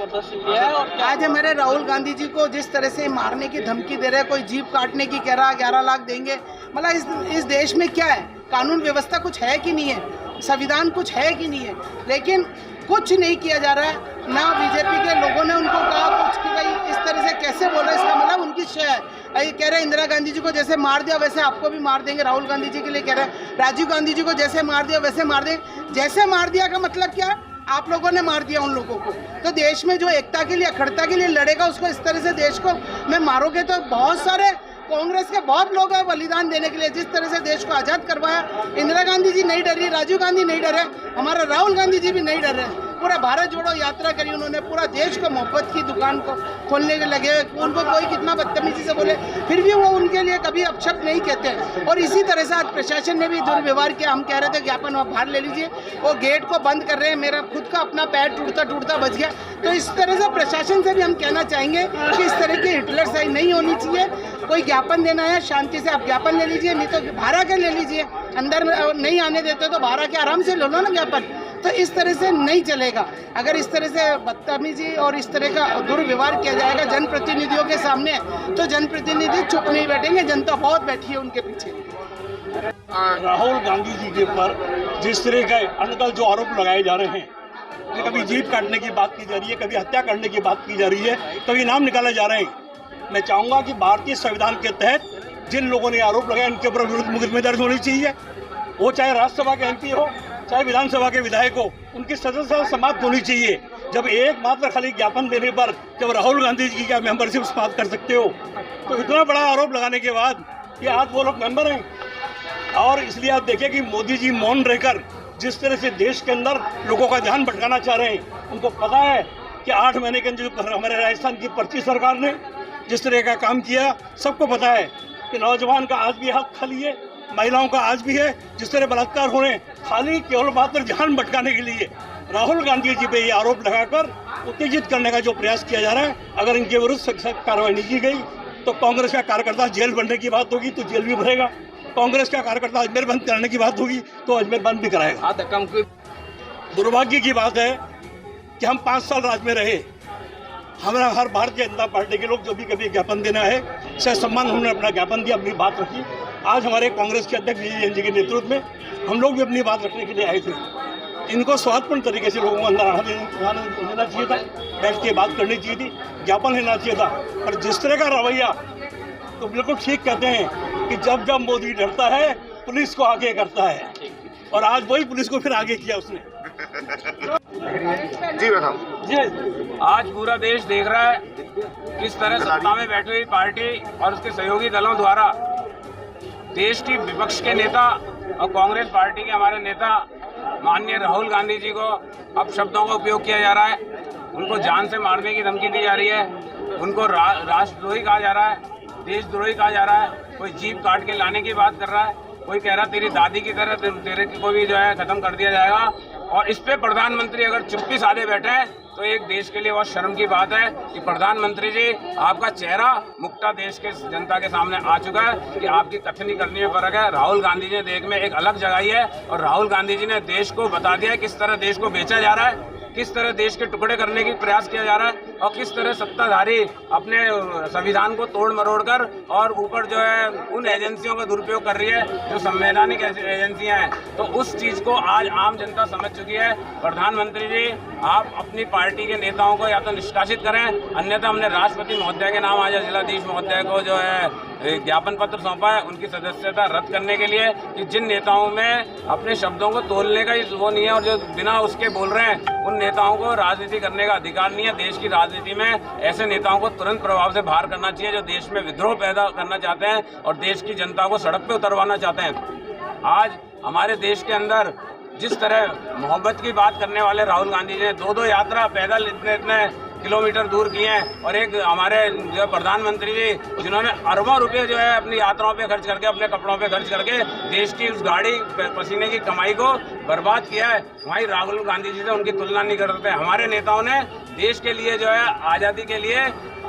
प्रदर्शन किया है। और आज मेरे राहुल गांधी जी को जिस तरह से मारने की धमकी दे रहे हैं, कोई जीप काटने की कह रहा, 11 लाख देंगे। मतलब इस देश में क्या है, कानून व्यवस्था कुछ है कि नहीं है, संविधान कुछ है कि नहीं है, लेकिन कुछ नहीं किया जा रहा है। ना बीजेपी के लोगों ने उनको कहा कुछ कि भाई इस तरह से कैसे बोल रहे हैं, इसका मतलब उनकी शय है। ये कह रहे हैं इंदिरा गांधी जी को जैसे मार दिया वैसे आपको भी मार देंगे। राहुल गांधी जी के लिए कह रहे हैं राजीव गांधी जी को जैसे मार दिया वैसे मार देंगे। जैसे मार दिया का मतलब क्या, आप लोगों ने मार दिया उन लोगों को। तो देश में जो एकता के लिए, अखंडता के लिए लड़ेगा, उसको इस तरह से देश को में मारोगे तो बहुत सारे कांग्रेस के बहुत लोग हैं बलिदान देने के लिए। जिस तरह से देश को आज़ाद करवाया, इंदिरा गांधी जी नहीं डरी, राजीव गांधी नहीं डरे, हमारा राहुल गांधी जी भी नहीं डर रहे। पूरा भारत जोड़ो यात्रा करी उन्होंने, पूरा देश को मोहब्बत की दुकान को खोलने के लगे। उनको कोई कितना बदतमीजी से बोले फिर भी वो उनके लिए कभी अपशब्द नहीं कहते। और इसी तरह से आज प्रशासन ने भी दुर्व्यवहार किया। हम कह रहे थे ज्ञापन आप बाहर ले लीजिए, वो गेट को बंद कर रहे हैं। मेरा खुद का अपना पैर टूटता बच गया। तो इस तरह से प्रशासन से भी हम कहना चाहेंगे कि इस तरह की हिटलर सही नहीं होनी चाहिए। कोई ज्ञापन देना है शांति से आप ज्ञापन ले लीजिए, नहीं तो भाड़ा के ले लीजिए। अंदर नहीं आने देते तो भाड़ा के आराम से ले लो ना ज्ञापन। तो इस तरह से नहीं चलेगा। अगर इस तरह से बदतमीजी और इस तरह का दुर्व्यवहार किया जाएगा जनप्रतिनिधियों के सामने, तो जनप्रतिनिधि चुप नहीं बैठेंगे, जनता बहुत बैठी है उनके पीछे। राहुल गांधी जी के ऊपर जिस तरह के अनकल जो आरोप लगाए जा रहे हैं, कभी जीप काटने की बात की जा रही है, कभी हत्या करने की बात की जा रही है, कभी नाम निकाले जा रहे हैं। मैं चाहूँगा कि भारतीय संविधान के तहत जिन लोगों ने आरोप लगाए उनके ऊपर विरुद्ध मुकदमे दर्ज होनी चाहिए। वो चाहे राज्यसभा के MP हो, चाहे विधानसभा के विधायक हो, उनकी सदस्यता समाप्त होनी चाहिए। जब एकमात्र खाली ज्ञापन देने पर जब राहुल गांधी जी की क्या मेंबरशिप समाप्त कर सकते हो, तो इतना बड़ा आरोप लगाने के बाद कि आज वो लोग मेंबर हैं। और इसलिए आप देखिए कि मोदी जी मौन रहकर जिस तरह से देश के अंदर लोगों का ध्यान भटकाना चाह रहे हैं। उनको पता है कि 8 महीने के अंदर हमारे राजस्थान की पर्ची सरकार ने जिस तरह का काम किया, सबको पता है कि नौजवान का आज भी हक खाली है, महिलाओं का आज भी है। जिस तरह बलात्कार हो रहे हैं, खाली केवल मात्र ध्यान भटकाने के लिए राहुल गांधी जी पे ये आरोप लगाकर उत्तेजित करने का जो प्रयास किया जा रहा है, अगर इनके विरुद्ध सख्त कार्रवाई नहीं की गई तो कांग्रेस का कार्यकर्ता जेल बनने की बात होगी तो जेल भी भरेगा। कांग्रेस का कार्यकर्ता अजमेर बंद कराने की बात होगी तो अजमेर बंद भी कराएगा। दुर्भाग्य की बात है कि हम 5 साल राज में रहे, हमारा हर भारतीय जनता पार्टी के लोग जो भी कभी ज्ञापन देना है, सह सम्मान उन्होंने अपना ज्ञापन दिया, अपनी बात रखी। आज हमारे कांग्रेस के अध्यक्ष विजय जैन जी के नेतृत्व में हम लोग भी अपनी बात रखने के लिए आए थे। इनको स्वार्थपूर्ण तरीके से लोगों को अंदर आने देना चाहिए था, बैठ के बात करनी चाहिए थी, ज्ञापन लेना चाहिए था। पर जिस तरह का रवैया, तो बिल्कुल ठीक कहते हैं कि जब जब मोदी डरता है पुलिस को आगे करता है, और आज वही पुलिस को फिर आगे किया उसने। जी बताओ। जी, आज पूरा देश देख रहा है किस तरह सत्ता में बैठी हुई पार्टी और उसके सहयोगी दलों द्वारा देश की विपक्ष के नेता और कांग्रेस पार्टी के हमारे नेता माननीय राहुल गांधी जी को अपशब्दों का उपयोग किया जा रहा है। उनको जान से मारने की धमकी दी जा रही है, उनको राष्ट्रद्रोही कहा जा रहा है, देशद्रोही कहा जा रहा है। कोई जीप काट के लाने की बात कर रहा है, कोई कह रहा तेरी दादी की तरह तेरे को भी जो है खत्म कर दिया जाएगा। और इस पे प्रधानमंत्री अगर चुप्पी साधे बैठे हैं तो एक देश के लिए बहुत शर्म की बात है कि प्रधानमंत्री जी आपका चेहरा मुक्ता देश के जनता के सामने आ चुका है कि आपकी कथनी करनी में फर्क है। राहुल गांधी जी ने देश में एक अलग जगाई है और राहुल गांधी जी ने देश को बता दिया है किस तरह देश को बेचा जा रहा है, किस तरह देश के टुकड़े करने की प्रयास किया जा रहा है और किस तरह सत्ताधारी अपने संविधान को तोड़ मरोड़ कर और ऊपर जो है उन एजेंसियों का दुरुपयोग कर रही है जो संवैधानिक एजेंसियां हैं। तो उस चीज़ को आज आम जनता समझ चुकी है। प्रधानमंत्री जी आप अपनी पार्टी के नेताओं को या तो निष्कासित करें, अन्यथा हमने राष्ट्रपति महोदय के नाम आज जिलाधीश महोदय को जो है ज्ञापन पत्र सौंपा है उनकी सदस्यता रद्द करने के लिए कि जिन नेताओं में अपने शब्दों को तोलने का वो नहीं है और जो बिना उसके बोल रहे हैं उन नेताओं को राजनीति करने का अधिकार नहीं है। देश की राजनीति में ऐसे नेताओं को तुरंत प्रभाव से बाहर करना चाहिए जो देश में विद्रोह पैदा करना चाहते हैं और देश की जनता को सड़क पे उतरवाना चाहते हैं। आज हमारे देश के अंदर जिस तरह मोहब्बत की बात करने वाले राहुल गांधी जी ने 2-2 यात्रा पैदल इतने किलोमीटर दूर किए हैं और एक हमारे जो प्रधानमंत्री जी जिन्होंने अरबों रुपए जो है अपनी यात्राओं पे खर्च करके अपने कपड़ों पे खर्च करके देश की उस गाड़ी पसीने की कमाई को बर्बाद किया है, वहीं राहुल गांधी जी से उनकी तुलना नहीं कर सकते। हमारे नेताओं ने देश के लिए जो है आज़ादी के लिए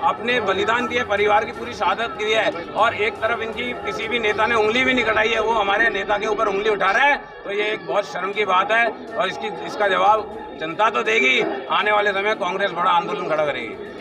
अपने बलिदान दिए, परिवार की पूरी शहादत दी है, और एक तरफ इनकी किसी भी नेता ने उंगली भी नहीं कटाई है, वो हमारे नेता के ऊपर उंगली उठा रहे हैं, तो ये एक बहुत शर्म की बात है और इसका जवाब जनता तो देगी। आने वाले समय कांग्रेस बड़ा आंदोलन खड़ा करेगी।